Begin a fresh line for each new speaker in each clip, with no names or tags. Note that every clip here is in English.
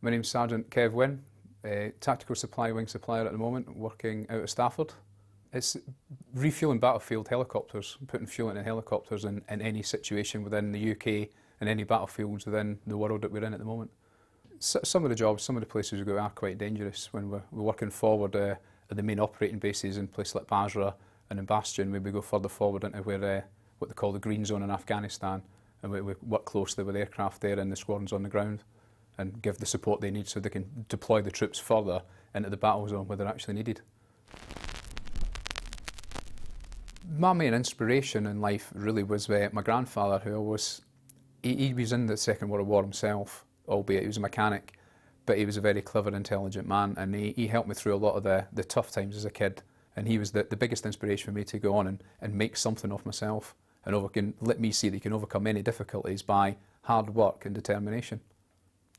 My name's Sergeant Kev Wynn, Tactical Supply Wing Supplier at the moment, working out of Stafford. It's refuelling battlefield helicopters, putting fuel into helicopters in any situation within the UK and any battlefields within the world that we're in at the moment. Some of the jobs, some of the places we go are quite dangerous. When we're working forward at the main operating bases in places like Basra and in Bastion, we go further forward into where what they call the green zone in Afghanistan, and we work closely with aircraft there and the squadrons on the ground and give the support they need so they can deploy the troops further into the battle zone where they're actually needed. My main inspiration in life really was my grandfather, who he was in the Second World War himself, albeit he was a mechanic, but he was a very clever, intelligent man, and he helped me through a lot of the tough times as a kid, and he was the biggest inspiration for me to go on and make something of myself and let me see that you can overcome any difficulties by hard work and determination.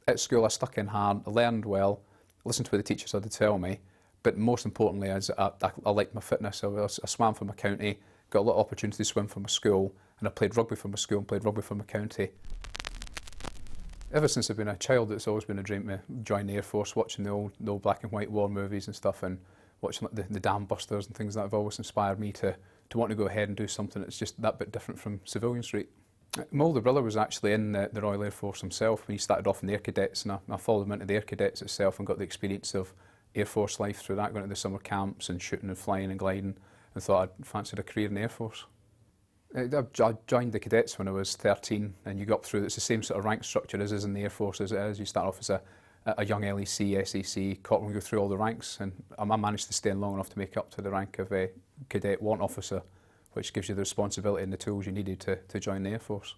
At school I stuck in hard, I learned well, listened to what the teachers had to tell me, but most importantly I liked my fitness. I swam for my county, got a lot of opportunity to swim for my school, and I played rugby for my school and played rugby for my county. Ever since I've been a child, it's always been a dream to join the Air Force, watching the old black and white war movies and stuff, and watching like the dam busters and things like that have always inspired me to want to go ahead and do something that's just that bit different from civilian street. My older brother was actually in the Royal Air Force himself when he started off in the Air Cadets, and I followed him into the Air Cadets itself and got the experience of Air Force life through that, going to the summer camps and shooting and flying and gliding, and thought I'd fancied a career in the Air Force. I joined the cadets when I was 13, and you go up through, it's the same sort of rank structure as is in the Air Force as it is. You start off as a young LEC, SEC, corporal, go through all the ranks, and I managed to stay in long enough to make up to the rank of a Cadet Warrant Officer, which gives you the responsibility and the tools you needed to join the Air Force.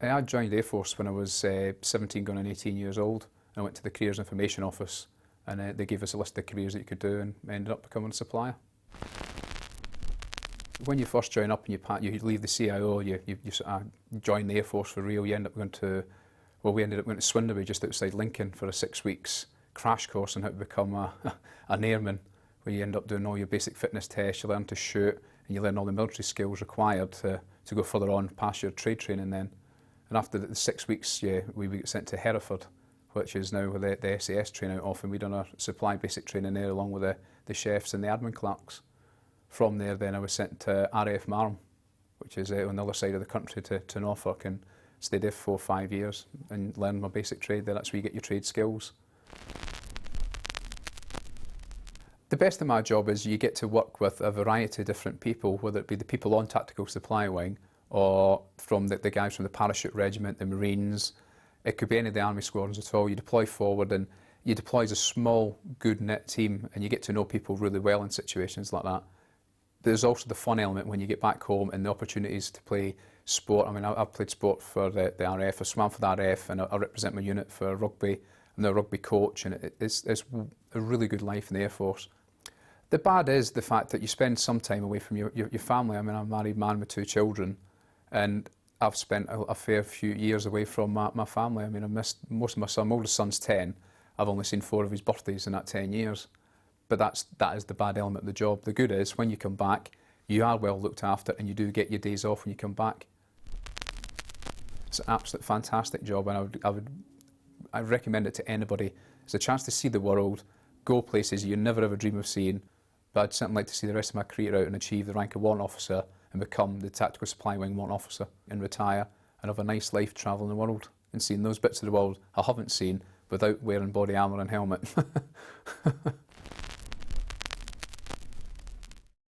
I joined the Air Force when I was 17 going on 18 years old. I went to the Careers Information Office, and they gave us a list of careers that you could do, and I ended up becoming a supplier. When you first join up and you leave the CIO, you sort of join the Air Force for real, you end up going to, well, we ended up going to Swindon, just outside Lincoln, for a 6 weeks crash course on how to become an airman, where you end up doing all your basic fitness tests, you learn to shoot, and you learn all the military skills required to go further on past your trade training then. And after the 6 weeks, we get sent to Hereford, which is now where the SAS train out of, and we done our supply basic training there along with the chefs and the admin clerks. From there then I was sent to RAF Marham, which is on the other side of the country to Norfolk, and stayed there for 4 or 5 years and learned my basic trade there. That's where you get your trade skills. The best of my job is you get to work with a variety of different people, whether it be the people on Tactical Supply Wing or from the guys from the Parachute Regiment, the Marines. It could be any of the Army squadrons at all. You deploy forward and you deploy as a small, good knit team, and you get to know people really well in situations like that. There's also the fun element when you get back home and the opportunities to play sport. I mean, I've played sport for the RAF, I swam for the RAF, and I represent my unit for rugby. I'm a rugby coach, and it's a really good life in the Air Force. The bad is the fact that you spend some time away from your family. I mean, I'm a married man with 2 children, and I've spent a fair few years away from my family. I mean, I've missed most of my son. My oldest son's 10. I've only seen 4 of his birthdays in that 10 years. But that is the bad element of the job. The good is when you come back, you are well looked after, and you do get your days off when you come back. It's an absolute fantastic job, and I recommend it to anybody. It's a chance to see the world, go places you never ever dream of seeing. But I'd certainly like to see the rest of my career out and achieve the rank of Warrant Officer and become the Tactical Supply Wing Warrant Officer and retire and have a nice life travelling the world and seeing those bits of the world I haven't seen without wearing body armour and helmet.